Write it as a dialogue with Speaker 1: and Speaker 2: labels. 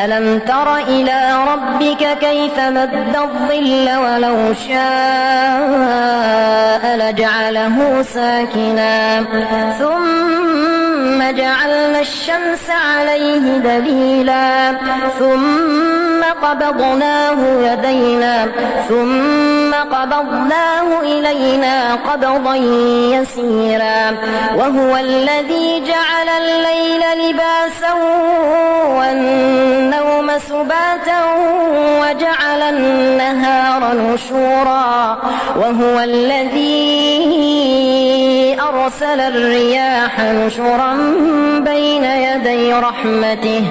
Speaker 1: ألم تر إلى ربك كيف مد الظل ولو شاء لجعله ساكنا ثم جعلنا الشمس عليه دليلا ثم قبضناه إلينا قبضا يسيرا وهو الذي جعل الليل لباسا والنوم سباتا وجعل النهار نشورا وهو الذي أرسل الرياح نشرا بين يدي رحمته